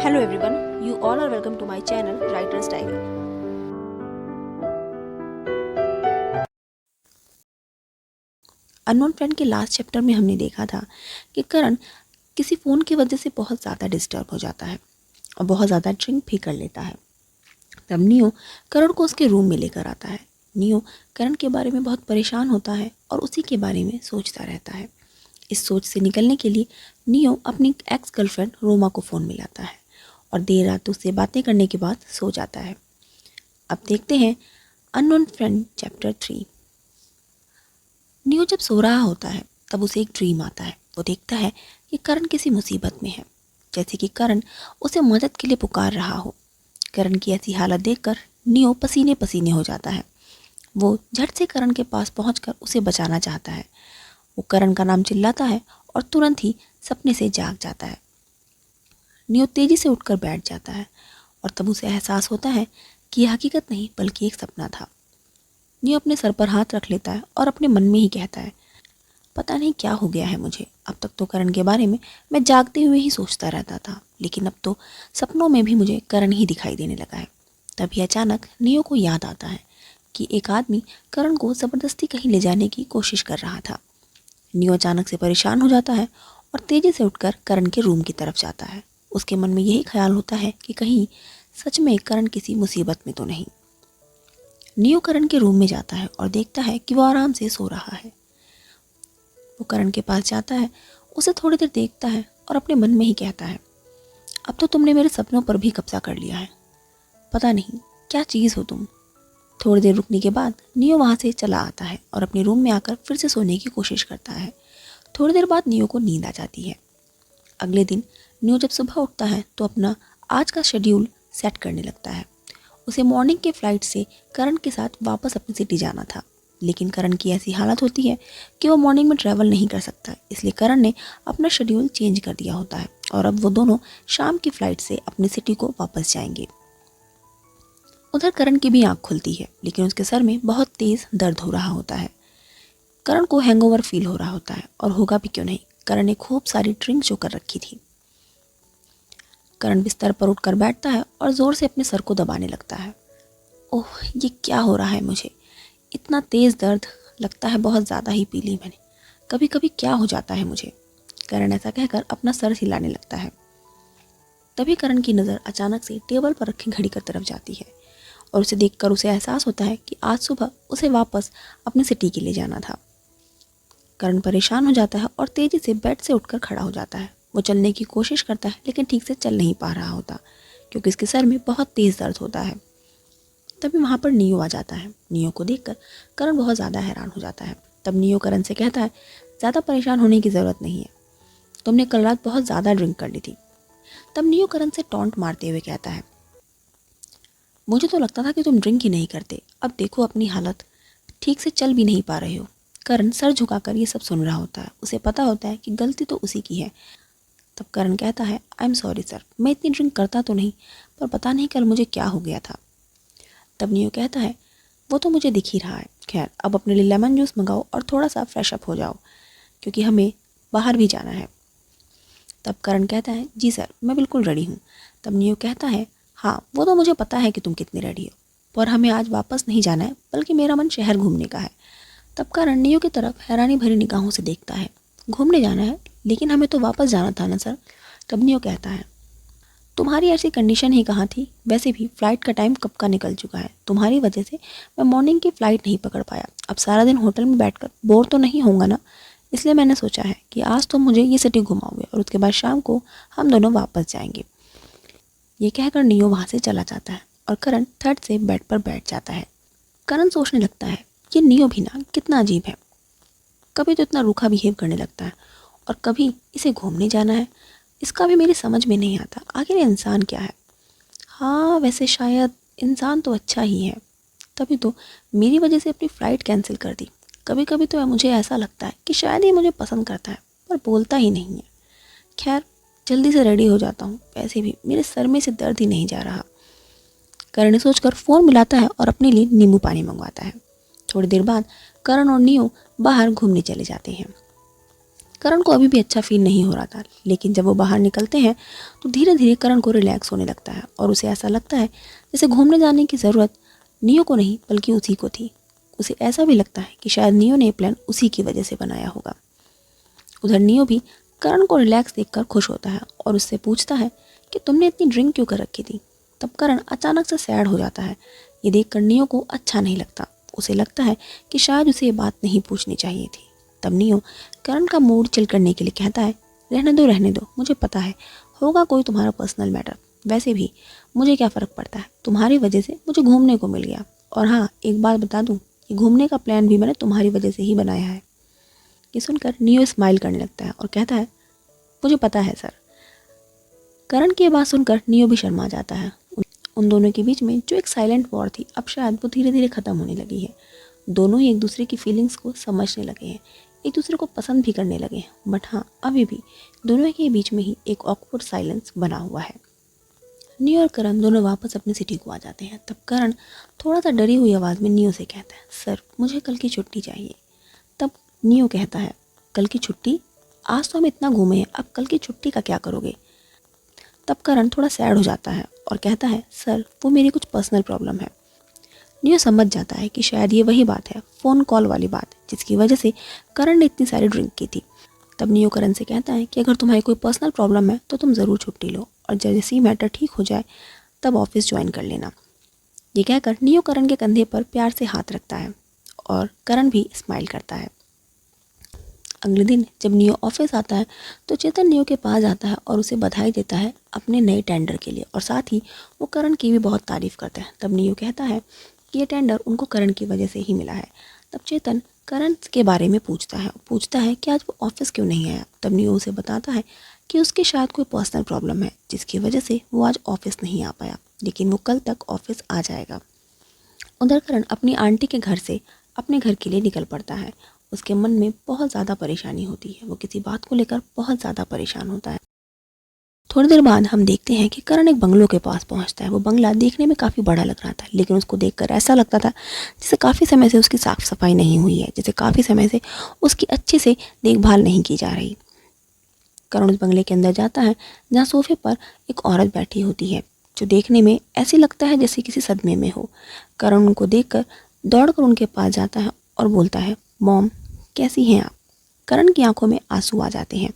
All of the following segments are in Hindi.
Hello everyone, you all are welcome to my channel Writer's Diary. Unknown friend के लास्ट चैप्टर में हमने देखा था कि करण किसी फ़ोन की वजह से बहुत ज़्यादा डिस्टर्ब हो जाता है और बहुत ज़्यादा ड्रिंक भी कर लेता है। तब नियो करण को उसके रूम में लेकर आता है। नियो करण के बारे में बहुत परेशान होता है और उसी के बारे में सोचता रहता है। इस सोच से निकलने के लिए नियो अपनी एक्स गर्लफ्रेंड रोमा को फ़ोन मिलाता है और देर रात उससे बातें करने के बाद सो जाता है। अब देखते हैं अननोन फ्रेंड चैप्टर 3। नियो जब सो रहा होता है तब उसे एक ड्रीम आता है। वो देखता है कि करण किसी मुसीबत में है, जैसे कि करण उसे मदद के लिए पुकार रहा हो। करण की ऐसी हालत देखकर नियो पसीने पसीने हो जाता है। वो झट से करण के पास पहुंचकर उसे बचाना चाहता है। वो करण का नाम चिल्लाता है और तुरंत ही सपने से जाग जाता है। नियो तेजी से उठकर बैठ जाता है और तब उसे एहसास होता है कि यह हकीकत नहीं बल्कि एक सपना था। नियो अपने सर पर हाथ रख लेता है और अपने मन में ही कहता है, पता नहीं क्या हो गया है मुझे। अब तक तो करण के बारे में मैं जागते हुए ही सोचता रहता था, लेकिन अब तो सपनों में भी मुझे करण ही दिखाई देने लगा है। तभी अचानक नियो को याद आता है कि एक आदमी करण को ज़बरदस्ती कहीं ले जाने की कोशिश कर रहा था। नियो अचानक से परेशान हो जाता है और तेज़ी से उठकर करण के रूम की तरफ जाता है। उसके मन में यही ख्याल होता है कि कहीं सच में करण किसी मुसीबत में तो नहीं। नियो करण के रूम में जाता है और देखता है कि वो आराम से सो रहा है। वो करण के पास जाता है, उसे थोड़ी देर देखता है और अपने मन में ही कहता है, अब तो तुमने मेरे सपनों पर भी कब्जा कर लिया है। पता नहीं क्या चीज़ हो तुम। थोड़ी देर रुकने के बाद नियो वहाँ से चला आता है और अपने रूम में आकर फिर से सोने की कोशिश करता है। थोड़ी देर बाद नियो को नींद आ जाती है। अगले दिन नियो जब सुबह उठता है तो अपना आज का शेड्यूल सेट करने लगता है। उसे मॉर्निंग के फ्लाइट से करण के साथ वापस अपनी सिटी जाना था, लेकिन करण की ऐसी हालत होती है कि वो मॉर्निंग में ट्रैवल नहीं कर सकता। इसलिए करण ने अपना शेड्यूल चेंज कर दिया होता है और अब वो दोनों शाम की फ़्लाइट से अपनी सिटी को वापस जाएंगे। उधर करण की भी आँख खुलती है, लेकिन उसके सर में बहुत तेज़ दर्द हो रहा होता है। करण को हैंगओवर फील हो रहा होता है, और होगा भी क्यों नहीं, करण ने खूब सारी ड्रिंक जो कर रखी थी। करण बिस्तर पर उठकर बैठता है और ज़ोर से अपने सर को दबाने लगता है। ओह, ये क्या हो रहा है मुझे? इतना तेज़ दर्द, लगता है बहुत ज़्यादा ही पी ली मैंने। कभी कभी क्या हो जाता है मुझे। करण ऐसा कहकर अपना सर हिलाने लगता है। तभी करण की नज़र अचानक से टेबल पर रखी घड़ी की तरफ जाती है और उसे देखकर उसे एहसास होता है कि आज सुबह उसे वापस अपनी सिटी के लिए जाना था। करण परेशान हो जाता है और तेज़ी से बेड से उठकर खड़ा हो जाता है। वो चलने की कोशिश करता है, लेकिन ठीक से चल नहीं पा रहा होता क्योंकि इसके सर में बहुत तेज़ दर्द होता है। तभी वहाँ पर नियो आ जाता है। नियो को देखकर करण बहुत ज़्यादा हैरान हो जाता है। तब नियो करण से कहता है, ज़्यादा परेशान होने की ज़रूरत नहीं है, तुमने कल रात बहुत ज़्यादा ड्रिंक कर ली थी। तब नियो करण से टॉन्ट मारते हुए कहता है, मुझे तो लगता था कि तुम ड्रिंक ही नहीं करते, अब देखो अपनी हालत, ठीक से चल भी नहीं पा रहे हो। करण सर झुकाकर ये सब सुन रहा होता है। उसे पता होता है कि गलती तो उसी की है। तब करण कहता है, आई एम सॉरी सर, मैं इतनी ड्रिंक करता तो नहीं, पर पता नहीं कल मुझे क्या हो गया था। तब नियो कहता है, वो तो मुझे दिख ही रहा है। खैर, अब अपने लिए लेमन जूस मंगाओ और थोड़ा सा फ्रेश अप हो जाओ, क्योंकि हमें बाहर भी जाना है। तब करण कहता है, जी सर, मैं बिल्कुल रेडी हूँ। तब नियो कहता है, हाँ वो तो मुझे पता है कि तुम कितनी रेडी हो, पर हमें आज वापस नहीं जाना है, बल्कि मेरा मन शहर घूमने का है। तब करण नियो की तरफ हैरानी भरी निगाहों से देखता है। घूमने जाना है, लेकिन हमें तो वापस जाना था ना सर। तब नियो कहता है, तुम्हारी ऐसी कंडीशन ही कहाँ थी, वैसे भी फ़्लाइट का टाइम कब का निकल चुका है। तुम्हारी वजह से मैं मॉर्निंग की फ़्लाइट नहीं पकड़ पाया। अब सारा दिन होटल में बैठकर बोर तो नहीं होऊंगा ना, इसलिए मैंने सोचा है कि आज तुम मुझे ये सिटी घुमाओगे और उसके बाद शाम को हम दोनों वापस जाएंगे। ये कहकर नियो वहाँ से चला जाता है और करण थर्ड से बेड पर बैठ जाता है। करण सोचने लगता है, ये नियो भी ना कितना अजीब है, कभी तो इतना रूखा बिहेव करने लगता है और कभी इसे घूमने जाना है। इसका भी मेरी समझ में नहीं आता, आखिर इंसान क्या है। हाँ वैसे शायद इंसान तो अच्छा ही है, तभी तो मेरी वजह से अपनी फ़्लाइट कैंसिल कर दी। कभी कभी तो मुझे ऐसा लगता है कि शायद ये मुझे पसंद करता है, पर बोलता ही नहीं है। खैर, जल्दी से रेडी हो जाता हूँ, वैसे भी मेरे सर में से दर्द ही नहीं जा रहा। करण सोचकर फ़ोन मिलाता है और अपने लिए नींबू पानी मंगवाता है। थोड़ी देर बाद करण और नियो बाहर घूमने चले जाते हैं। करण को अभी भी अच्छा फील नहीं हो रहा था, लेकिन जब वो बाहर निकलते हैं तो धीरे धीरे करण को रिलैक्स होने लगता है और उसे ऐसा लगता है जैसे घूमने जाने की ज़रूरत नियो को नहीं बल्कि उसी को थी। उसे ऐसा भी लगता है कि शायद नियो ने ये प्लान उसी की वजह से बनाया होगा। उधर नियो भी करण को रिलैक्स देखकर खुश होता है और उससे पूछता है कि तुमने इतनी ड्रिंक क्यों कर रखी थी। तब करण अचानक से सैड हो जाता है। ये देखकर नियो को अच्छा नहीं लगता। उसे लगता है कि शायद उसे ये बात नहीं पूछनी चाहिए थी। तब नियो करण का मूड चिल करने के लिए कहता है, रहने दो, मुझे पता है होगा कोई तुम्हारा पर्सनल मैटर। वैसे भी मुझे क्या फ़र्क पड़ता है, तुम्हारी वजह से मुझे घूमने को मिल गया। और हाँ, एक बात बता दूँ, ये घूमने का प्लान भी मैंने तुम्हारी वजह से ही बनाया है। ये सुनकर नियो स्माइल करने लगता है और कहता है, मुझे पता है सर। करण की बात सुनकर नियो भी शर्मा जाता है। उन दोनों के बीच में जो एक साइलेंट वॉर थी, अब शायद वो धीरे धीरे ख़त्म होने लगी है। दोनों ही एक दूसरे की फीलिंग्स को समझने लगे हैं, एक दूसरे को पसंद भी करने लगे हैं। बट हाँ, अभी भी दोनों के बीच में ही एक ऑकवर्ड साइलेंस बना हुआ है। नियो और करण दोनों वापस अपनी सिटी को आ जाते हैं। तब करण थोड़ा सा डरी हुई आवाज़ में नियो से कहता है, सर मुझे कल की छुट्टी चाहिए। तब नियो कहता है, कल की छुट्टी? आज तो हम इतना घूमे हैं, अब कल की छुट्टी का क्या करोगे? तब करण थोड़ा सैड हो जाता है और कहता है, सर वो मेरी कुछ पर्सनल प्रॉब्लम है। नियो समझ जाता है कि शायद ये वही बात है, फ़ोन कॉल वाली बात, जिसकी वजह से करण ने इतनी सारी ड्रिंक की थी। तब नियो करण से कहता है कि अगर तुम्हारी कोई पर्सनल प्रॉब्लम है तो तुम ज़रूर छुट्टी लो और जैसे ही मैटर ठीक हो जाए तब ऑफिस ज्वाइन कर लेना। ये कहकर नियो करण के कंधे पर प्यार से हाथ रखता है और करण भी स्माइल करता है। अगले दिन जब नियो ऑफिस आता है तो चेतन नियो के पास आता है और उसे बधाई देता है अपने नए टेंडर के लिए, और साथ ही वो करण की भी बहुत तारीफ़ करता है। तब नियो कहता है कि ये टेंडर उनको करण की वजह से ही मिला है। तब चेतन करण के बारे में पूछता है कि आज वो ऑफिस क्यों नहीं आया। तब नियो उसे बताता है कि उसके शायद कोई पर्सनल प्रॉब्लम है जिसकी वजह से वो आज ऑफिस नहीं आ पाया, लेकिन वो कल तक ऑफिस आ जाएगा। उधर करण अपनी आंटी के घर से अपने घर के लिए निकल पड़ता है। उसके मन में बहुत ज़्यादा परेशानी होती है, वो किसी बात को लेकर बहुत ज़्यादा परेशान होता है। थोड़ी देर बाद हम देखते हैं कि करण एक बंगलों के पास पहुंचता है। वो बंगला देखने में काफ़ी बड़ा लग रहा था, लेकिन उसको देखकर ऐसा लगता था जैसे काफ़ी समय से उसकी साफ़ सफाई नहीं हुई है, जैसे काफ़ी समय से उसकी अच्छे से देखभाल नहीं की जा रही। करण उस बंगले के अंदर जाता है जहाँ सोफे पर एक औरत बैठी होती है, जो देखने में ऐसे लगता है जैसे किसी सदमे में हो। करण उनको देखकर दौड़कर उनके पास जाता है और बोलता है, मॉम कैसी हैं आप? करण की आंखों में आंसू आ जाते हैं,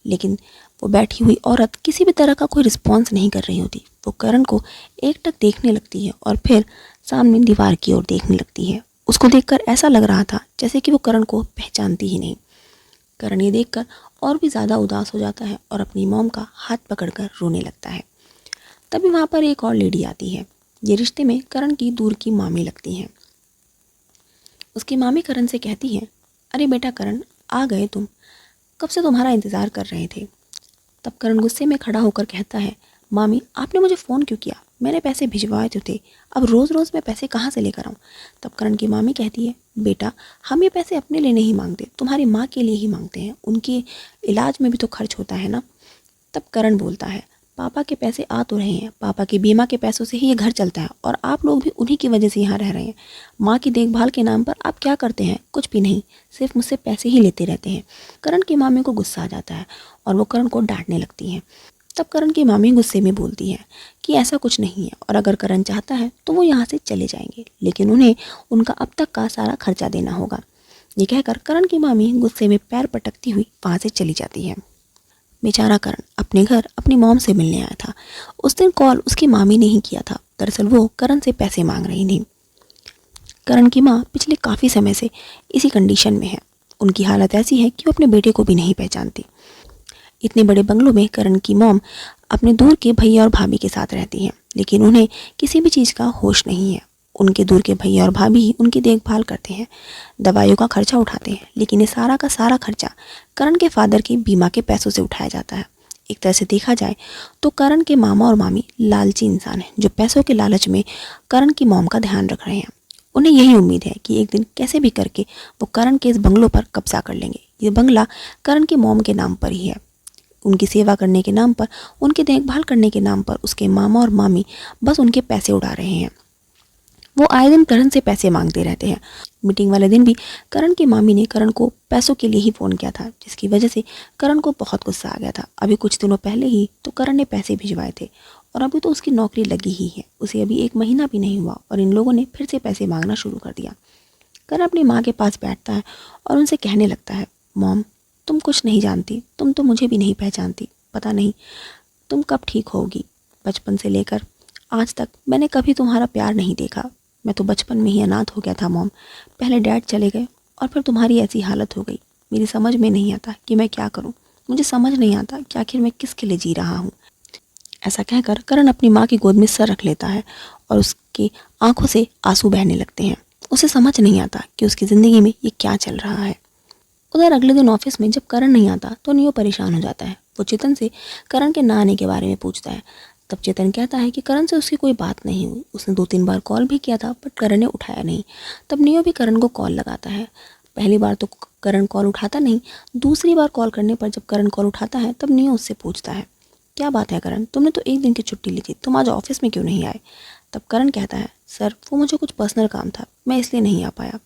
लेकिन वो बैठी हुई औरत किसी भी तरह का कोई रिस्पॉन्स नहीं कर रही होती। वो करण को एकटक देखने लगती है और फिर सामने दीवार की ओर देखने लगती है। उसको देखकर ऐसा लग रहा था जैसे कि वो करण को पहचानती ही नहीं। करण ये देखकर और भी ज़्यादा उदास हो जाता है और अपनी मॉम का हाथ पकड़कर रोने लगता है। तभी वहाँ पर एक और लेडी आती है। ये रिश्ते में करण की दूर की मामी लगती हैं। उसकी मामी करण से कहती है, अरे बेटा करण, आ गए तुम, कब से तुम्हारा इंतज़ार कर रहे थे। तब करण गुस्से में खड़ा होकर कहता है, मामी आपने मुझे फ़ोन क्यों किया? मैंने पैसे भिजवाए तो थे, अब रोज़ रोज़ मैं पैसे कहाँ से लेकर आऊँ? तब करण की मामी कहती है, बेटा हम ये पैसे अपने लिए नहीं मांगते, तुम्हारी माँ के लिए ही मांगते हैं, उनके इलाज में भी तो खर्च होता है ना। तब करण बोलता है, पापा के पैसे आ तो रहे हैं, पापा के बीमा के पैसों से ही ये घर चलता है और आप लोग भी उन्हीं की वजह से यहाँ रह रहे हैं। माँ की देखभाल के नाम पर आप क्या करते हैं? कुछ भी नहीं, सिर्फ मुझसे पैसे ही लेते रहते हैं। करण की मामी को गुस्सा आ जाता है और वो करण को डांटने लगती हैं। तब करण की मामी गुस्से में बोलती है कि ऐसा कुछ नहीं है और अगर करण चाहता है तो वो यहाँ से चले जाएंगे, लेकिन उन्हें उनका अब तक का सारा खर्चा देना होगा। ये कहकर करण की मामी गुस्से में पैर पटकती हुई वहाँ से चली जाती है। बेचारा करण अपने घर अपनी मॉम से मिलने आया था। उस दिन कॉल उसकी मामी ने ही किया था। दरअसल वो करण से पैसे मांग रही थी। करण की माँ पिछले काफ़ी समय से इसी कंडीशन में है। उनकी हालत ऐसी है कि वो अपने बेटे को भी नहीं पहचानती। इतने बड़े बंगलों में करण की मॉम अपने दूर के भैया और भाभी के साथ रहती हैं, लेकिन उन्हें किसी भी चीज़ का होश नहीं है। उनके दूर के भैया और भाभी ही उनकी देखभाल करते हैं, दवाइयों का खर्चा उठाते हैं, लेकिन ये सारा का सारा खर्चा करण के फादर के बीमा के पैसों से उठाया जाता है। एक तरह से देखा जाए तो करण के मामा और मामी लालची इंसान हैं, जो पैसों के लालच में करण की मॉम का ध्यान रख रहे हैं। उन्हें यही उम्मीद है कि एक दिन कैसे भी करके वो करण के इस बंगलों पर कब्जा कर लेंगे। ये बंगला करण के मॉम के नाम पर ही है। उनकी सेवा करने के नाम पर, उनकी देखभाल करने के नाम पर उसके मामा और मामी बस उनके पैसे उड़ा रहे हैं। वो आए दिन करण से पैसे मांगते रहते हैं। मीटिंग वाले दिन भी करण की मामी ने करण को पैसों के लिए ही फ़ोन किया था, जिसकी वजह से करण को बहुत गुस्सा आ गया था। अभी कुछ दिनों पहले ही तो करण ने पैसे भिजवाए थे और अभी तो उसकी नौकरी लगी ही है, उसे अभी 1 महीना भी नहीं हुआ और इन लोगों ने फिर से पैसे मांगना शुरू कर दिया। करण अपनी माँ के पास बैठता है और उनसे कहने लगता है, मॉम तुम कुछ नहीं जानती, तुम तो मुझे भी नहीं पहचानती, पता नहीं तुम कब ठीक होगी। बचपन से लेकर आज तक मैंने कभी तुम्हारा प्यार नहीं देखा। मैं तो बचपन में ही अनाथ हो गया था मॉम। पहले डैड चले गए और फिर तुम्हारी ऐसी हालत हो गई। मेरी समझ में नहीं आता कि मैं क्या करूं। मुझे समझ नहीं आता कि आखिर मैं किसके लिए जी रहा हूं। ऐसा कहकर करण अपनी माँ की गोद में सर रख लेता है और उसकी आंखों से आंसू बहने लगते हैं। उसे समझ नहीं आता कि उसकी ज़िंदगी में ये क्या चल रहा है। उधर अगले दिन ऑफिस में जब करण नहीं आता तो नियो परेशान हो जाता है। वो चेतन से करण के ना आने के बारे में पूछता है। तब चेतन कहता है कि करण से उसकी कोई बात नहीं हुई। उसने 2-3 बार कॉल भी किया था बट करण ने उठाया नहीं। तब नियो भी करण को कॉल लगाता है। पहली बार तो करण कॉल उठाता नहीं, दूसरी बार कॉल करने पर जब करण कॉल उठाता है तब नियो उससे पूछता है, क्या बात है करण, तुमने तो 1 दिन की छुट्टी ली थी, तुम आज ऑफिस में क्यों नहीं आए। तब करण कहता है, सर वो मुझे कुछ पर्सनल काम था, मैं इसलिए नहीं आ पाया।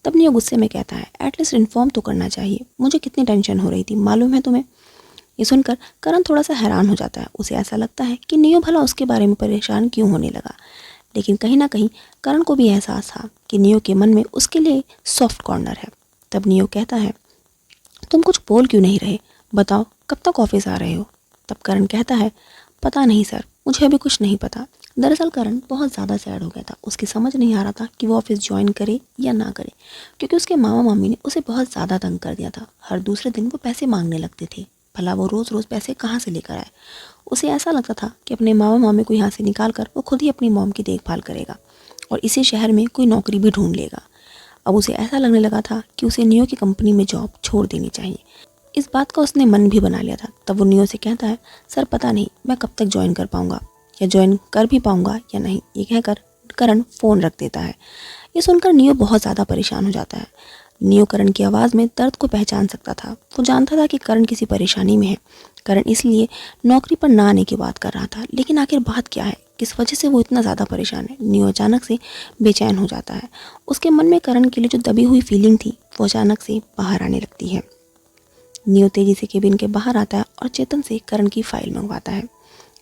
तब नियो गुस्से में कहता है, एटलीस्ट इन्फॉर्म तो करना चाहिए, मुझे कितनी टेंशन हो रही थी मालूम है तुम्हें। ये सुनकर करण थोड़ा सा हैरान हो जाता है। उसे ऐसा लगता है कि नियो भला उसके बारे में परेशान क्यों होने लगा। लेकिन कहीं ना कहीं करण को भी एहसास था कि नियो के मन में उसके लिए सॉफ्ट कॉर्नर है। तब नियो कहता है, तुम कुछ बोल क्यों नहीं रहे, बताओ कब तक ऑफिस आ रहे हो। तब करण कहता है, पता नहीं सर, मुझे अभी कुछ नहीं पता। दरअसल करण बहुत ज़्यादा सैड हो गया था। उसकी समझ नहीं आ रहा था कि वो ऑफिस ज्वाइन करे या ना करे, क्योंकि उसके मामा मामी ने उसे बहुत ज़्यादा तंग कर दिया था। हर दूसरे दिन वो पैसे मांगने लगते थे। भला वो रोज़ रोज़ पैसे कहाँ से लेकर आए। उसे ऐसा लगता था कि अपने मामा मामी को यहाँ से निकाल कर वो खुद ही अपनी मॉम की देखभाल करेगा और इसी शहर में कोई नौकरी भी ढूंढ लेगा। अब उसे ऐसा लगने लगा था कि उसे नियो की कंपनी में जॉब छोड़ देनी चाहिए। इस बात का उसने मन भी बना लिया था। तब वो नियो से कहता है, सर पता नहीं मैं कब तक ज्वाइन कर पाऊंगा या ज्वाइन कर भी पाऊंगा या नहीं। ये कहकर करण फ़ोन रख देता है। ये सुनकर नियो बहुत ज़्यादा परेशान हो जाता है। नियो करण की आवाज़ में दर्द को पहचान सकता था। वो जानता था कि करण किसी परेशानी में है। करण इसलिए नौकरी पर ना आने की बात कर रहा था, लेकिन आखिर बात क्या है, किस वजह से वो इतना ज़्यादा परेशान है। नियो अचानक से बेचैन हो जाता है। उसके मन में करण के लिए जो दबी हुई फीलिंग थी वो अचानक से बाहर आने लगती है। नियो तेजी से केबिन के बाहर आता है और चेतन से करण की फ़ाइल मंगवाता है।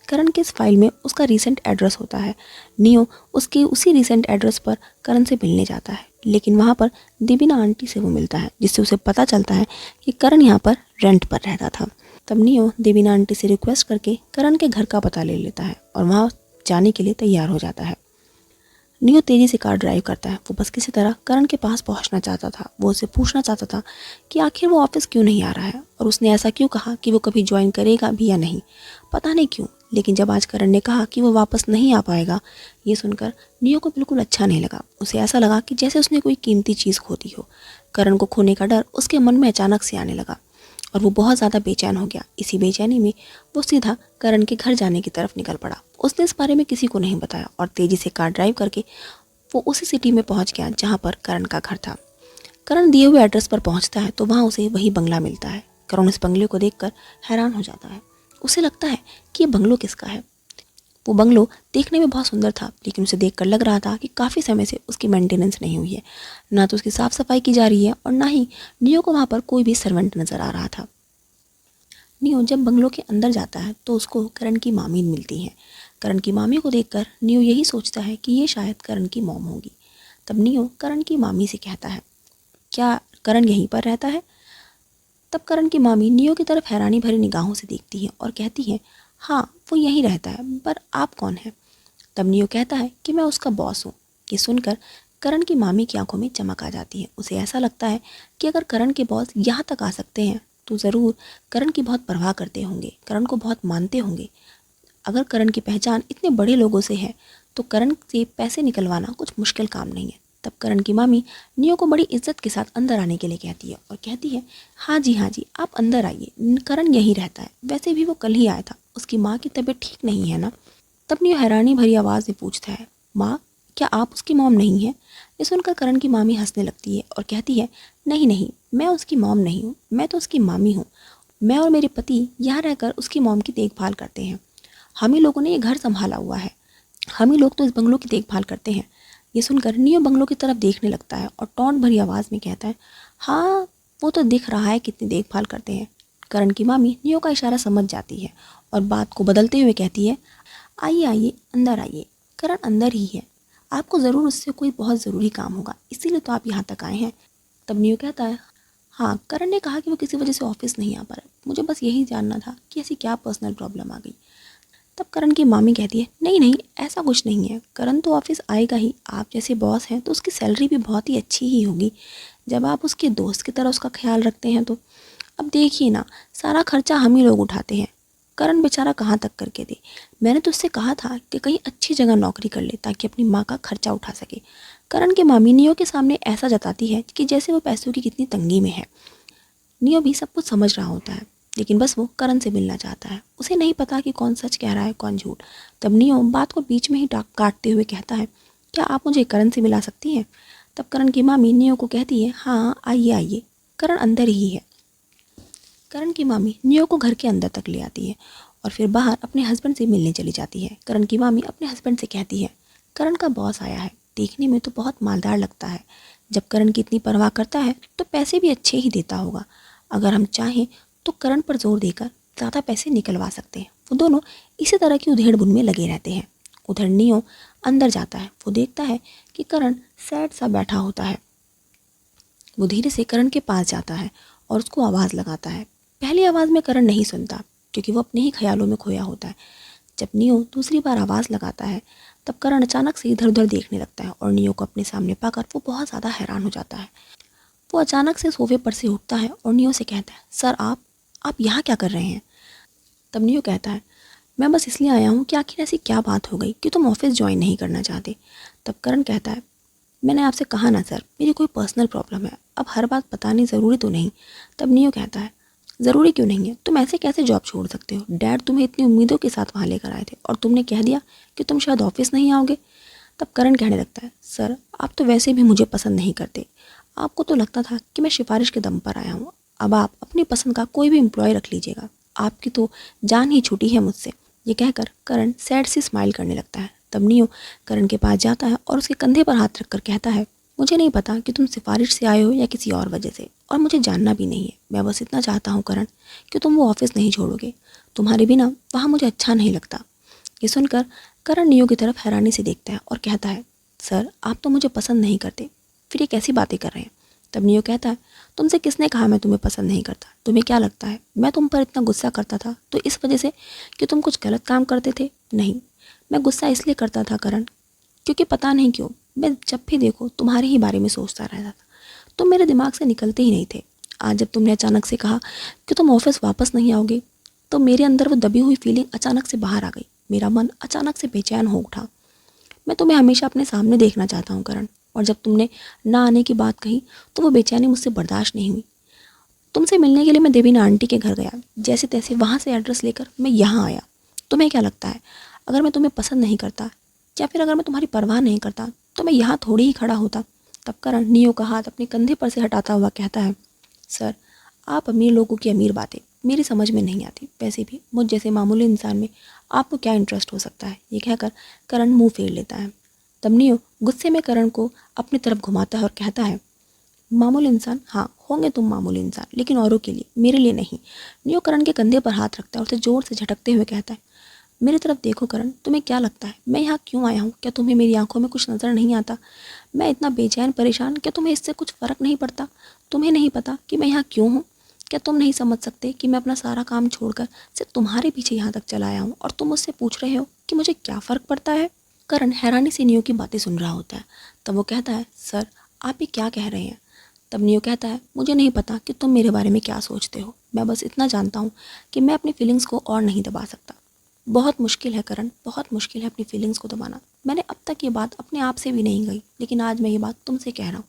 करण के इस फाइल में उसका रीसेंट एड्रेस होता है। नियो उसकी उसी रीसेंट एड्रेस पर करण से मिलने जाता है, लेकिन वहाँ पर देवीना आंटी से वो मिलता है, जिससे उसे पता चलता है कि करण यहाँ पर रेंट पर रहता था। तब नियो देवीना आंटी से रिक्वेस्ट करके करण के घर का पता ले लेता है और वहाँ जाने के लिए तैयार हो जाता है। नियो तेजी से कार ड्राइव करता है। वो बस किसी तरह करण के पास पहुंचना चाहता था। वो उससे पूछना चाहता था कि आखिर वो ऑफिस क्यों नहीं आ रहा है और उसने ऐसा क्यों कहा कि वो कभी ज्वाइन करेगा भी या नहीं, पता नहीं क्यों। लेकिन जब आज करण ने कहा कि वो वापस नहीं आ पाएगा, ये सुनकर नियो को बिल्कुल अच्छा नहीं लगा। उसे ऐसा लगा कि जैसे उसने कोई कीमती चीज़ खो दी हो। करण को खोने का डर उसके मन में अचानक से आने लगा और वो बहुत ज़्यादा बेचैन हो गया। इसी बेचैनी में वो सीधा करण के घर जाने की तरफ निकल पड़ा। उसने इस बारे में किसी को नहीं बताया और तेज़ी से कार ड्राइव करके वो उसी सिटी में पहुंच गया जहां पर करण का घर था। करण दिए हुए एड्रेस पर पहुंचता है तो वहां उसे वही बंगला मिलता है। करण इस बंगले को देखकर हैरान हो जाता है। उसे लगता है कि ये बंगलो किसका है। वो बंगलो देखने में बहुत सुंदर था, लेकिन उसे देखकर लग रहा था कि काफ़ी समय से उसकी मेंटेनेंस नहीं हुई है। ना तो उसकी साफ़ सफाई की जा रही है और ना ही नियो को वहाँ पर कोई भी सर्वेंट नज़र आ रहा था। नियो जब बंगलो के अंदर जाता है तो उसको करण की मामी मिलती है। करण की मामी को देखकर नियो यही सोचता है कि ये शायद करण की मॉम होगी। तब नियो करण की मामी से कहता है, क्या करण यहीं पर रहता है। तब करण की मामी नियो की तरफ हैरानी भरी निगाहों से देखती है और कहती है, हाँ वो यहीं रहता है, पर आप कौन हैं। तब नियो कहता है कि मैं उसका बॉस हूँ। ये सुनकर करण की मामी की आंखों में चमक आ जाती है। उसे ऐसा लगता है कि अगर करण के बॉस यहाँ तक आ सकते हैं तो ज़रूर करण की बहुत परवाह करते होंगे, करण को बहुत मानते होंगे। अगर करण की पहचान इतने बड़े लोगों से है तो करण से पैसे निकलवाना कुछ मुश्किल काम नहीं है। तब करण की मामी नियो को बड़ी इज्जत के साथ अंदर आने के लिए कहती है और कहती है, हाँ जी आप अंदर आइए, करण यहीं रहता है, वैसे भी वो कल ही आया था, उसकी माँ की तबीयत ठीक नहीं है ना। तब नियो हैरानी भरी आवाज़ में पूछता है, माँ क्या आप उसकी मॉम नहीं हैं। ये सुनकर करण की मामी हंसने लगती है और कहती है, नहीं मैं उसकी मॉम नहीं हूँ, मैं तो उसकी मामी हूँ। मैं और मेरे पति यहाँ रहकर उसकी मॉम की देखभाल करते हैं। हम ही लोगों ने ये घर संभाला हुआ है, हम ही लोग तो इस बंगलों की देखभाल करते हैं। ये सुनकर नियो बंगलों की तरफ देखने लगता है और टोंट भरी आवाज़ में कहता है, हाँ वो तो दिख रहा है कितनी देखभाल करते हैं। करण की मामी नियो का इशारा समझ जाती है और बात को बदलते हुए कहती है, आइए आइए अंदर आइए, करण अंदर ही है, आपको ज़रूर उससे कोई बहुत ज़रूरी काम होगा, इसीलिए तो आप यहाँ तक आए हैं। तब नियो कहता है, हाँ करण ने कहा कि वो किसी वजह से ऑफिस नहीं आ पा रहा, मुझे बस यही जानना था कि ऐसी क्या पर्सनल प्रॉब्लम आ गई। तब करण की मामी कहती है, नहीं नहीं ऐसा कुछ नहीं है, करण तो ऑफिस आएगा ही, आप जैसे बॉस हैं तो उसकी सैलरी भी बहुत ही अच्छी ही होगी, जब आप उसके दोस्त की तरह उसका ख्याल रखते हैं तो। अब देखिए ना, सारा खर्चा हम ही लोग उठाते हैं, करण बेचारा कहाँ तक करके दे। मैंने तो उससे कहा था कि कहीं अच्छी जगह नौकरी कर ले ताकि अपनी माँ का खर्चा उठा सके। करण की मामी नियो के सामने ऐसा जताती है कि जैसे वो पैसों की कितनी तंगी में है। नियो भी सब कुछ समझ रहा होता है, लेकिन बस वो करण से मिलना चाहता है, उसे नहीं पता कि कौन सच कह रहा है कौन झूठ। तब नियो बात को बीच में ही काटते हुए कहता है, क्या आप मुझे करण से मिला सकती हैं। तब करण की मामी नियो को कहती है, हाँ आइए आइए, करण अंदर ही है। करण की मामी नियो को घर के अंदर तक ले आती है और फिर बाहर अपने हस्बैंड से मिलने चली जाती है। करण की मामी अपने हस्बैंड से कहती है, करण का बॉस आया है, देखने में तो बहुत मालदार लगता है, जब करण की इतनी परवाह करता है तो पैसे भी अच्छे ही देता होगा, अगर हम चाहें तो करण पर जोर देकर ज़्यादा पैसे निकलवा सकते हैं। वो दोनों इसी तरह की उधेड़-बुन में लगे रहते हैं। उधर नियो अंदर जाता है, वो देखता है कि करण सैड सा बैठा होता है। वो धीरे से करण के पास जाता है और उसको आवाज़ लगाता है। पहली आवाज़ में करण नहीं सुनता क्योंकि वो अपने ही ख्यालों में खोया होता है। जब नियो दूसरी बार आवाज़ लगाता है तब करण अचानक से इधर उधर देखने लगता है और नियो को अपने सामने पाकर वो बहुत ज़्यादा हैरान हो जाता है। वो अचानक से सोफे पर से उठता है और नियो से कहता है, सर आप यहाँ क्या कर रहे हैं। तब नियो कहता है, मैं बस इसलिए आया हूँ कि आखिर ऐसी क्या बात हो गई कि तुम ऑफिस ज्वाइन नहीं करना चाहते। तब करण कहता है, मैंने आपसे कहा ना सर, मेरी कोई पर्सनल प्रॉब्लम है, अब हर बात बतानी ज़रूरी तो नहीं। तब नियो कहता है, ज़रूरी क्यों नहीं है, तुम ऐसे कैसे जॉब छोड़ सकते हो, डैड तुम्हें इतनी उम्मीदों के साथ वहाँ लेकर आए थे और तुमने कह दिया कि तुम शायद ऑफिस नहीं आओगे। तब करण कहने लगता है, सर आप तो वैसे भी मुझे पसंद नहीं करते, आपको तो लगता था कि मैं सिफारिश के दम पर आया हूँ, अब आप अपनी पसंद का कोई भी एम्प्लॉय रख लीजिएगा, आपकी तो जान ही छूटी है मुझसे। ये कहकर करण सैड सी स्माइल करने लगता है। तब नियो करण के पास जाता है और उसके कंधे पर हाथ रखकर कहता है, मुझे नहीं पता कि तुम सिफारिश से आए हो या किसी और वजह से, और मुझे जानना भी नहीं है, मैं बस इतना चाहता हूँ करण कि तुम वो ऑफिस नहीं छोड़ोगे, तुम्हारे बिना वहाँ मुझे अच्छा नहीं लगता। ये सुनकर करण नियो की तरफ हैरानी से देखता है और कहता है, सर आप तो मुझे पसंद नहीं करते, फिर ये कैसी बातें कर रहे हैं। तब नियो कहता है, तुमसे किसने कहा मैं तुम्हें पसंद नहीं करता, तुम्हें क्या लगता है मैं तुम पर इतना गुस्सा करता था तो इस वजह से कि तुम कुछ गलत काम करते थे, नहीं, मैं गुस्सा इसलिए करता था करण क्योंकि पता नहीं क्यों मैं जब भी देखो तुम्हारे ही बारे में सोचता रहता था, तुम मेरे दिमाग से निकलते ही नहीं थे। आज जब तुमने अचानक से कहा कि तुम ऑफिस वापस नहीं आओगे तो मेरे अंदर वो दबी हुई फीलिंग अचानक से बाहर आ गई, मेरा मन अचानक से बेचैन हो उठा। मैं तुम्हें हमेशा अपने सामने देखना चाहता हूँ करण, और जब तुमने ना आने की बात कही तो वो बेचैनी मुझसे बर्दाश्त नहीं हुई। तुमसे मिलने के लिए मैं देवीना आंटी के घर गया, जैसे तैसे वहाँ से एड्रेस लेकर मैं यहाँ आया। तुम्हें क्या लगता है अगर मैं तुम्हें पसंद नहीं करता या फिर अगर मैं तुम्हारी परवाह नहीं करता तो मैं यहाँ थोड़ी ही खड़ा होता। तब करण नियो का हाथ अपने कंधे पर से हटाता हुआ कहता है, सर आप अमीर लोगों की अमीर बातें मेरी समझ में नहीं आती, वैसे भी मुझ जैसे मामूली इंसान में आपको क्या इंटरेस्ट हो सकता है। ये कहकर करण मुंह फेर लेता है। तब नियो गुस्से में करण को अपनी तरफ घुमाता है और कहता है, मामूली इंसान, हाँ होंगे तुम मामूली इंसान, लेकिन औरों के लिए, मेरे लिए नहीं। नियो करण के कंधे पर हाथ रखता है और उसे जोर से झटकते हुए कहता है, मेरी तरफ देखो करण, तुम्हें क्या लगता है मैं यहाँ क्यों आया हूँ, क्या तुम्हें मेरी आंखों में कुछ नज़र नहीं आता, मैं इतना बेचैन परेशान, क्या तुम्हें इससे कुछ फ़र्क नहीं पड़ता, तुम्हें नहीं पता कि मैं यहाँ क्यों हूँ, क्या तुम नहीं समझ सकते कि मैं अपना सारा काम छोड़कर सिर्फ तुम्हारे पीछे यहाँ तक चला आया हूँ और तुम मुझसे पूछ रहे हो कि मुझे क्या फ़र्क पड़ता है। करण हैरानी से नियो की बातें सुन रहा होता है। तब वो कहता है, सर आप ये क्या कह रहे हैं। तब नियो कहता है, मुझे नहीं पता कि तुम मेरे बारे में क्या सोचते हो, मैं बस इतना जानता हूँ कि मैं अपनी फीलिंग्स को और नहीं दबा सकता। बहुत मुश्किल है करण, बहुत मुश्किल है अपनी फीलिंग्स को दबाना। मैंने अब तक ये बात अपने आप से भी नहीं कही, लेकिन आज मैं ये बात तुमसे कह रहा हूँ।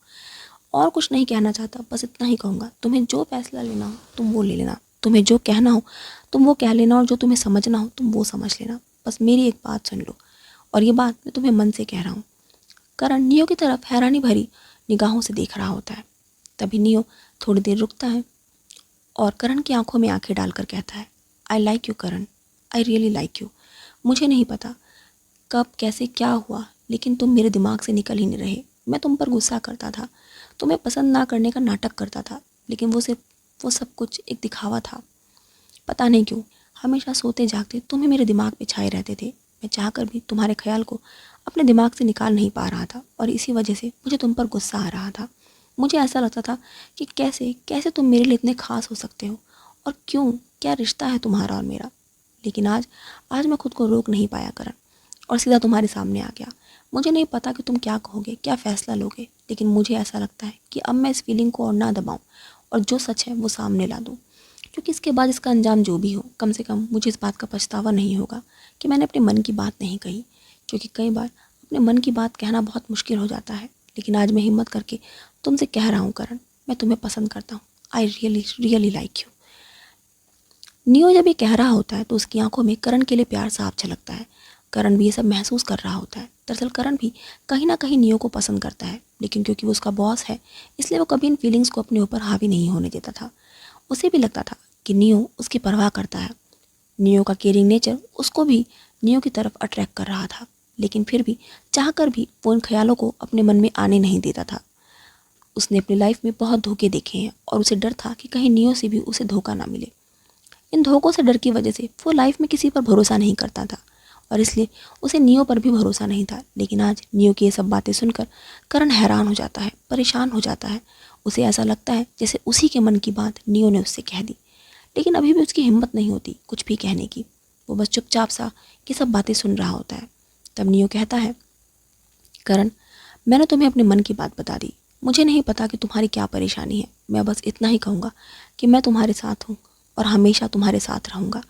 और कुछ नहीं कहना चाहता, बस इतना ही कहूँगा, तुम्हें जो फैसला लेना हो तुम वो ले लेना, तुम्हें जो कहना हो तुम वो कह लेना, और जो तुम्हें समझना हो तुम वो समझ लेना। बस मेरी एक बात सुन लो, और ये बात मैं तुम्हें मन से कह रहा हूँ। करण नियो की तरफ हैरानी भरी निगाहों से देख रहा होता है। तभी नियो थोड़ी देर रुकता है और करण की आंखों में आंखें डालकर कहता है, I like you Karan, I really like you. मुझे नहीं पता कब कैसे क्या हुआ लेकिन तुम मेरे दिमाग से निकल ही नहीं रहे। मैं तुम पर गुस्सा करता था, तुम्हें पसंद ना करने का नाटक करता था, लेकिन वो सब कुछ एक दिखावा था। पता नहीं क्यों हमेशा सोते जागते तुम ही मेरे दिमाग पे छाए रहते थे। मैं चाहकर भी तुम्हारे ख्याल को अपने दिमाग से निकाल नहीं पा रहा था और इसी वजह से मुझे तुम पर गुस्सा आ रहा था। मुझे ऐसा लगता था कि कैसे कैसे तुम मेरे लिए इतने खास हो सकते हो, और क्यों, क्या रिश्ता है तुम्हारा और मेरा। लेकिन आज आज मैं खुद को रोक नहीं पाया करण, और सीधा तुम्हारे सामने आ गया। मुझे नहीं पता कि तुम क्या कहोगे, क्या फ़ैसला लोगे, लेकिन मुझे ऐसा लगता है कि अब मैं इस फीलिंग को और ना दबाऊं और जो सच है वो सामने ला दूं। क्योंकि इसके बाद इसका अंजाम जो भी हो, कम से कम मुझे इस बात का पछतावा नहीं होगा कि मैंने अपने मन की बात नहीं कही। क्योंकि कई बार अपने मन की बात कहना बहुत मुश्किल हो जाता है, लेकिन आज मैं हिम्मत करके तुमसे कह रहा हूँ करण, मैं तुम्हें पसंद करता हूँ। I really really like you. Neo जब ये कह रहा होता है तो उसकी आंखों में करण के लिए प्यार साफ झलकता है। करण भी ये सब महसूस कर रहा होता है। दरअसल करण भी कहीं ना कहीं नियो को पसंद करता है, लेकिन क्योंकि वो उसका बॉस है इसलिए वो कभी इन फीलिंग्स को अपने ऊपर हावी नहीं होने देता था। उसे भी लगता था कि नियो उसकी परवाह करता है। नियो का केयरिंग नेचर उसको भी नियो की तरफ अट्रैक्ट कर रहा था, लेकिन फिर भी चाहकर भी वो इन ख्यालों को अपने मन में आने नहीं देता था। उसने अपनी लाइफ में बहुत धोखे देखे हैं और उसे डर था कि कहीं नियो से भी उसे धोखा ना मिले। इन धोखों से डर की वजह से वो लाइफ में किसी पर भरोसा नहीं करता था और इसलिए उसे नियो पर भी भरोसा नहीं था। लेकिन आज नियो की ये सब बातें सुनकर करण हैरान हो जाता है, परेशान हो जाता है। उसे ऐसा लगता है जैसे उसी के मन की बात नियो ने उससे कह दी, लेकिन अभी भी उसकी हिम्मत नहीं होती कुछ भी कहने की। वो बस चुपचाप सा ये सब बातें सुन रहा होता है। तब नियो कहता है, करण, मैंने तुम्हें अपने मन की बात बता दी। मुझे नहीं पता कि तुम्हारी क्या परेशानी है, मैं बस इतना ही कहूँगा कि मैं तुम्हारे साथ हूँ और हमेशा तुम्हारे साथ रहूँगा।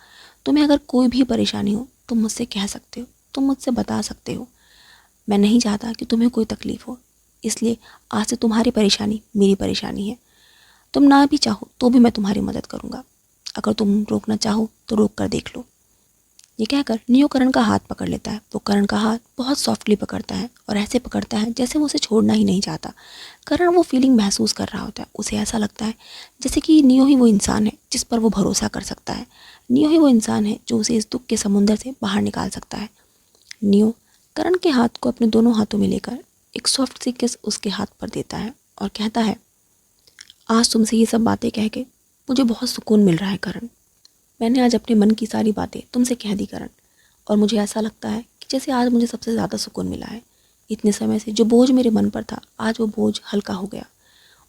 तुम्हें अगर कोई भी परेशानी हो तुम मुझसे कह सकते हो, तुम मुझसे बता सकते हो। मैं नहीं चाहता कि तुम्हें कोई तकलीफ़ हो, इसलिए आज से तुम्हारी परेशानी मेरी परेशानी है। तुम ना भी चाहो तो भी मैं तुम्हारी मदद करूँगा। अगर तुम रोकना चाहो तो रोक कर देख लो। ये कहकर नियो करण का हाथ पकड़ लेता है। वो करण का हाथ बहुत सॉफ्टली पकड़ता है और ऐसे पकड़ता है जैसे वो उसे छोड़ना ही नहीं चाहता। करण वो फीलिंग महसूस कर रहा होता है। उसे ऐसा लगता है जैसे कि नियो ही वो इंसान है जिस पर वो भरोसा कर सकता है। नियो ही वो इंसान है जो उसे इस दुख के समुंदर से बाहर निकाल सकता है। नियो करण के हाथ को अपने दोनों हाथों में लेकर एक सॉफ्ट सी किस उसके हाथ पर देता है और कहता है, आज तुमसे ये सब बातें कह के मुझे बहुत सुकून मिल रहा है करण। मैंने आज अपने मन की सारी बातें तुमसे कह दी करण, और मुझे ऐसा लगता है कि जैसे आज मुझे सबसे ज़्यादा सुकून मिला है। इतने समय से जो बोझ मेरे मन पर था आज वो बोझ हल्का हो गया।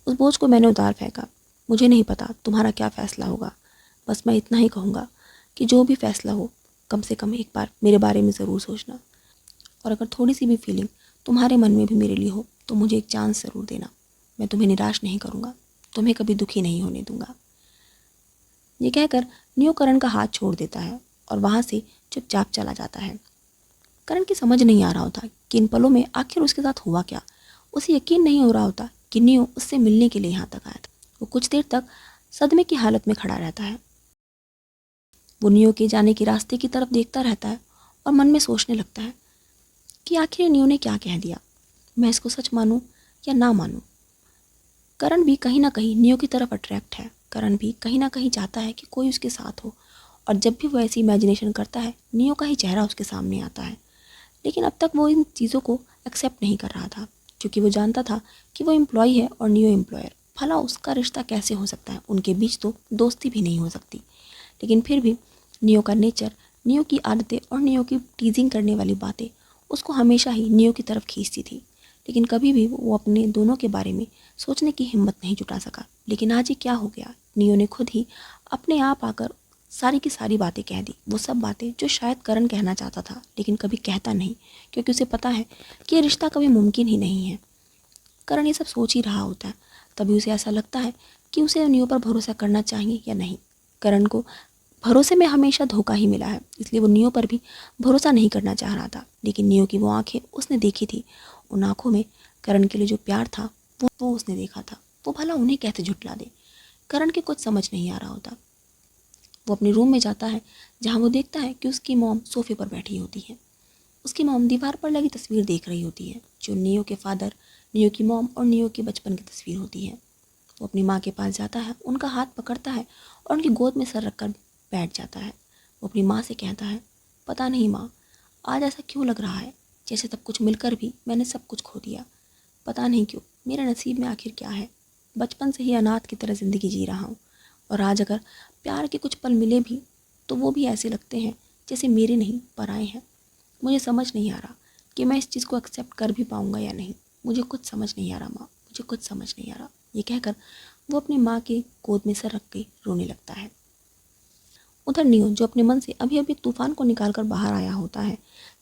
उस बोझ को मैंने उतार फेंका। मुझे नहीं पता तुम्हारा क्या फ़ैसला होगा, बस मैं इतना ही कहूँगा कि जो भी फ़ैसला हो कम से कम एक बार मेरे बारे में ज़रूर सोचना, और अगर थोड़ी सी भी फीलिंग तुम्हारे मन में भी मेरे लिए हो तो मुझे एक चांस ज़रूर देना। मैं तुम्हें निराश नहीं करूँगा, तुम्हें कभी दुखी नहीं होने दूँगा। ये कहकर नियो करण का हाथ छोड़ देता है और वहाँ से चुपचाप चला जाता है। करण की समझ नहीं आ रहा होता कि इन पलों में आखिर उसके साथ हुआ क्या। उसे यकीन नहीं हो रहा होता कि नियो उससे मिलने के लिए यहाँ तक आया था। वो कुछ देर तक सदमे की हालत में खड़ा रहता है। वो नियो के जाने के रास्ते की तरफ देखता रहता है और मन में सोचने लगता है कि आखिर नियो ने क्या कह दिया, मैं इसको सच मानूं या ना मानूं। करण भी कहीं ना कहीं नियो की तरफ अट्रैक्ट है। करण भी कहीं ना कहीं चाहता है कि कोई उसके साथ हो, और जब भी वो ऐसी इमेजिनेशन करता है नियो का ही चेहरा उसके सामने आता है। लेकिन अब तक वो इन चीज़ों को एक्सेप्ट नहीं कर रहा था, क्योंकि वो जानता था कि वो एम्प्लॉय है और नियो एम्प्लॉयर। भला उसका रिश्ता कैसे हो सकता है, उनके बीच तो दोस्ती भी नहीं हो सकती। लेकिन फिर भी नियो का नेचर, नियो की आदतें और नियो की टीजिंग करने वाली बातें उसको हमेशा ही नियो की तरफ खींचती थी। लेकिन कभी भी वो अपने दोनों के बारे में सोचने की हिम्मत नहीं जुटा सका। लेकिन आज ये क्या हो गया, नियो ने खुद ही अपने आप आकर सारी की सारी बातें कह दी। वो सब बातें जो शायद करण कहना चाहता था लेकिन कभी कहता नहीं, क्योंकि उसे पता है कि ये रिश्ता कभी मुमकिन ही नहीं है। करण ये सब सोच ही रहा होता है, तभी उसे ऐसा लगता है कि उसे नियो पर भरोसा करना चाहिए या नहीं। करण को भरोसे में हमेशा धोखा ही मिला है, इसलिए वो नियो पर भी भरोसा नहीं करना चाह रहा था। लेकिन नियो की वो आंखें उसने देखी थी, उन आंखों में करण के लिए जो प्यार था वो उसने देखा था। वो भला उन्हें कैसे झुटला दे। करण के कुछ समझ नहीं आ रहा होता। वो अपने रूम में जाता है, जहाँ वो देखता है कि उसकी मॉम सोफे पर बैठी होती है। उसकी मॉम दीवार पर लगी तस्वीर देख रही होती है, जो नियो के फादर, नियो की मॉम और नियो की बचपन की तस्वीर होती है। वो अपनी माँ के पास जाता है, उनका हाथ पकड़ता है और उनकी गोद में सर रखकर बैठ जाता है। वो अपनी माँ से कहता है, पता नहीं माँ, आज ऐसा क्यों लग रहा है जैसे सब कुछ मिलकर भी मैंने सब कुछ खो दिया। पता नहीं क्यों मेरे नसीब में आखिर क्या है। बचपन से ही अनाथ की तरह ज़िंदगी जी रहा हूँ, और आज अगर प्यार के कुछ पल मिले भी तो वो भी ऐसे लगते हैं जैसे मेरे नहीं पराए हैं। मुझे समझ नहीं आ रहा कि मैं इस चीज़ को एक्सेप्ट कर भी पाऊँगा या नहीं। मुझे कुछ समझ नहीं आ रहा माँ, मुझे कुछ समझ नहीं आ रहा। ये कहकर वो अपनी माँ के गोद में सर रख के रोने लगता है। उधर नियो, जो अपने मन से अभी अभी तूफान को निकालकर बाहर आया होता है,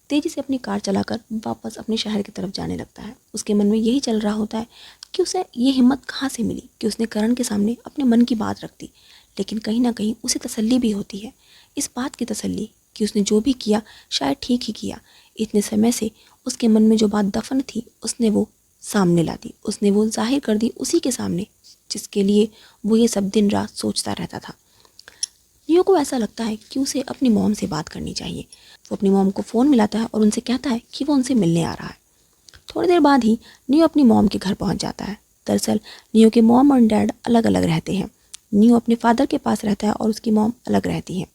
तेजी से अपनी कार चलाकर वापस अपने शहर की तरफ जाने लगता है। उसके मन में यही चल रहा होता है कि उसे ये हिम्मत कहाँ से मिली कि उसने करण के सामने अपने मन की बात रख दी। लेकिन कहीं ना कहीं उसे तसल्ली भी होती है, इस बात की तसल्ली कि उसने जो भी किया शायद ठीक ही किया। इतने समय से उसके मन में जो बात दफन थी उसने वो सामने ला दी, उसने वो जाहिर कर दी उसी के सामने जिसके लिए वो ये सब दिन रात सोचता रहता था। नियो को ऐसा लगता है कि उसे अपनी मॉम से बात करनी चाहिए। वो अपनी मॉम को फ़ोन मिलाता है और उनसे कहता है कि वो उनसे मिलने आ रहा है। थोड़ी देर बाद ही नियो अपनी मॉम के घर पहुंच जाता है। दरअसल नियो के मॉम और डैड अलग अलग रहते हैं। नियो अपने फादर के पास रहता है और उसकी मॉम अलग रहती है।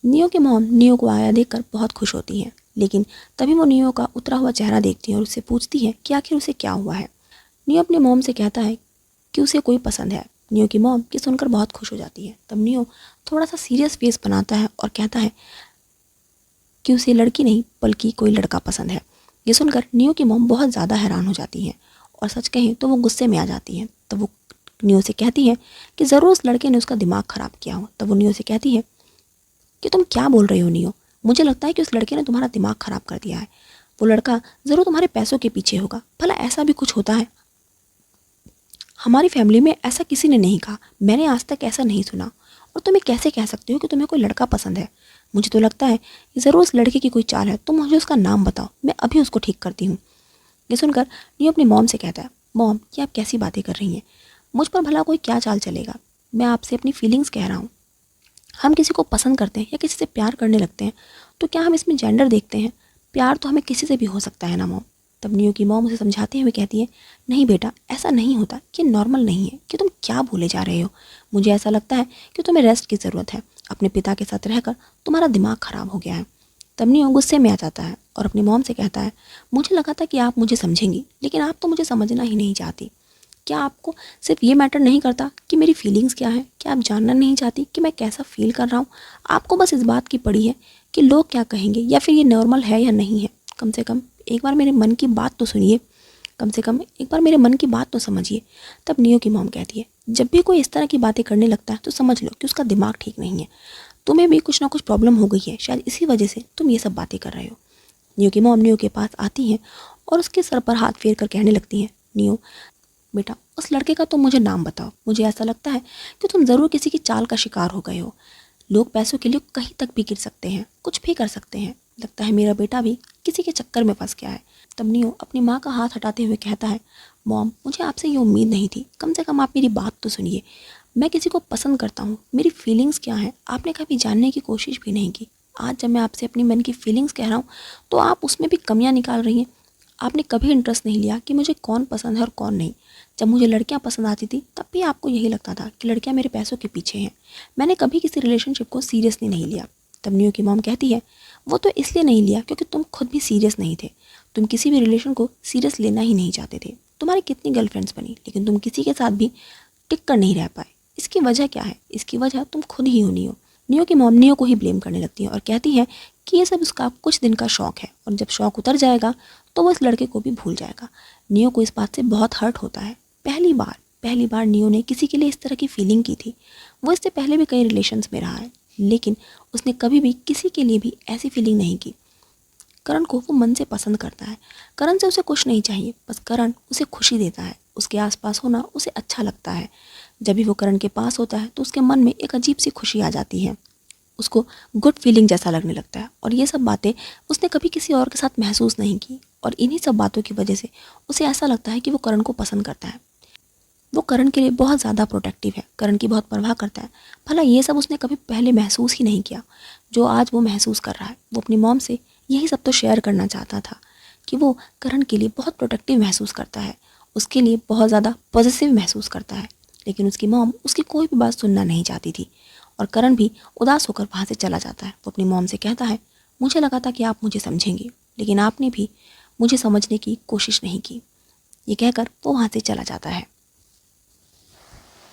नियो के मॉम नियो को आया देखकर बहुत खुश होती हैं, लेकिन तभी वो नियो का उतरा हुआ चेहरा देखती है और उससे पूछती है कि आखिर उसे क्या हुआ है। नियो अपने मॉम से कहता है कि उसे कोई पसंद है। नियो की मॉम ये सुनकर बहुत खुश हो जाती है। तब नियो थोड़ा सा सीरियस फेस बनाता है और कहता है कि उसे लड़की नहीं बल्कि कोई लड़का पसंद है। ये सुनकर नियो की मॉम बहुत ज़्यादा हैरान हो जाती है और सच कहें तो वो गुस्से में आ जाती है। तब वो नियो से कहती है कि ज़रूर उस लड़के ने उसका दिमाग ख़राब किया हो। तब वो नियो से कहती है कि तुम क्या बोल रही हो नियो, मुझे लगता है कि उस लड़के ने तुम्हारा दिमाग ख़राब कर दिया है। वो लड़का ज़रूर तुम्हारे पैसों के पीछे होगा। भला ऐसा भी कुछ होता है? हमारी फैमिली में ऐसा किसी ने नहीं कहा, मैंने आज तक ऐसा नहीं सुना। और तुम ये कैसे कह सकते हो कि तुम्हें कोई लड़का पसंद है? मुझे तो लगता है कि ज़रूर उस लड़के की कोई चाल है। तुम मुझे उसका नाम बताओ, मैं अभी उसको ठीक करती हूँ। ये सुनकर नियो अपनी मॉम से कहता है, मॉम ये आप कैसी बातें कर रही हैं? मुझ पर भला कोई क्या चाल चलेगा? मैं आपसे अपनी फीलिंग्स कह रहा हूँ। हम किसी को पसंद करते हैं या किसी से प्यार करने लगते हैं तो क्या हम इसमें जेंडर देखते हैं? प्यार तो हमें किसी से भी हो सकता है ना मॉम। तब नियो की मॉम उसे समझाते हुए कहती है, नहीं बेटा ऐसा नहीं होता, ये नॉर्मल नहीं है। कि तुम क्या बोले जा रहे हो? मुझे ऐसा लगता है कि तुम्हें रेस्ट की ज़रूरत है। अपने पिता के साथ रहकर तुम्हारा दिमाग ख़राब हो गया है। तब नियो गुस्से में आ जाता है और अपनी मॉम से कहता है, मुझे लगा था कि आप मुझे समझेंगी, लेकिन आप तो मुझे समझना ही नहीं चाहती। क्या आपको सिर्फ ये मैटर नहीं करता कि मेरी फीलिंग्स क्या है? क्या आप जानना नहीं चाहती कि मैं कैसा फील कर रहा हूँ? आपको बस इस बात की पड़ी है कि लोग क्या कहेंगे या फिर ये नॉर्मल है या नहीं है। कम से कम एक बार मेरे मन की बात तो सुनिए, कम से कम एक बार मेरे मन की बात तो समझिए। तब नियो की मॉम कहती है, जब भी कोई इस तरह की बातें करने लगता है तो समझ लो कि उसका दिमाग ठीक नहीं है। तुम्हें भी कुछ ना कुछ प्रॉब्लम हो गई है, शायद इसी वजह से तुम ये सब बातें कर रहे हो। नियो की मॉम नियो के पास आती हैं और उसके सर पर हाथ फेर कर कहने लगती हैं, नियो बेटा उस लड़के का तुम मुझे नाम बताओ। मुझे ऐसा लगता है कि तुम ज़रूर किसी की चाल का शिकार हो गए हो। लोग पैसों के लिए कहीं तक भी गिर सकते हैं, कुछ भी कर सकते हैं। लगता है मेरा बेटा भी किसी के चक्कर में फंस गया है। तब नियो अपनी माँ का हाथ हटाते हुए कहता है, मॉम मुझे आपसे ये उम्मीद नहीं थी, कम से कम आप मेरी बात तो सुनिए। मैं किसी को पसंद करता हूँ, मेरी फीलिंग्स क्या हैं आपने कभी जानने की कोशिश भी नहीं की। आज जब मैं आपसे अपनी मन की फीलिंग्स कह रहा हूँ तो आप उसमें भी कमियाँ निकाल रही हैं। आपने कभी इंटरेस्ट नहीं लिया कि मुझे कौन पसंद है और कौन नहीं। जब मुझे लड़कियां पसंद आती थी तब भी आपको यही लगता था कि लड़कियां मेरे पैसों के पीछे हैं। मैंने कभी किसी रिलेशनशिप को सीरियसली नहीं लिया। तब नियो की मॉम कहती है, वो तो इसलिए नहीं लिया क्योंकि तुम खुद भी सीरियस नहीं थे। तुम किसी भी रिलेशन को सीरियस लेना ही नहीं चाहते थे। तुम्हारी कितनी गर्लफ्रेंड्स बनी लेकिन तुम किसी के साथ भी टिक कर नहीं रह पाए। इसकी वजह क्या है? इसकी वजह तुम खुद ही हो नियो। नियो की मॉम नियो को ही ब्लेम करने लगती है और कहती है कि ये सब उसका कुछ दिन का शौक है और जब शौक उतर जाएगा तो वो इस लड़के को भी भूल जाएगा। नियो को इस बात से बहुत हर्ट होता है। पहली बार नियो ने किसी के लिए इस तरह की फीलिंग की थी। वो इससे पहले भी कई रिलेशंस में रहा है, लेकिन उसने कभी भी किसी के लिए भी ऐसी फीलिंग नहीं की। करण को वो मन से पसंद करता है। करण से उसे कुछ नहीं चाहिए, बस करण उसे खुशी देता है। उसके आसपास होना उसे अच्छा लगता है। जब भी वो करण के पास होता है तो उसके मन में एक अजीब सी खुशी आ जाती है। उसको गुड फीलिंग जैसा लगने लगता है और ये सब बातें उसने कभी किसी और के साथ महसूस नहीं की। और इन्हीं सब बातों की वजह से उसे ऐसा लगता है कि वो करण को पसंद करता है। वो करण के लिए बहुत ज़्यादा प्रोटेक्टिव है, करण की बहुत परवाह करता है। भला ये सब उसने कभी पहले महसूस ही नहीं किया जो आज वो महसूस कर रहा है। वो अपनी मॉम से यही सब तो शेयर करना चाहता था कि वो करण के लिए बहुत प्रोटेक्टिव महसूस करता है, उसके लिए बहुत ज़्यादा पॉजिटिव महसूस करता है। लेकिन उसकी मॉम उसकी कोई भी बात सुनना नहीं चाहती थी और करण भी उदास होकर वहाँ से चला जाता है। वो अपनी मॉम से कहता है, मुझे लगा था कि आप मुझे समझेंगी, लेकिन आपने भी मुझे समझने की कोशिश नहीं की। ये कहकर वो वहाँ से चला जाता है।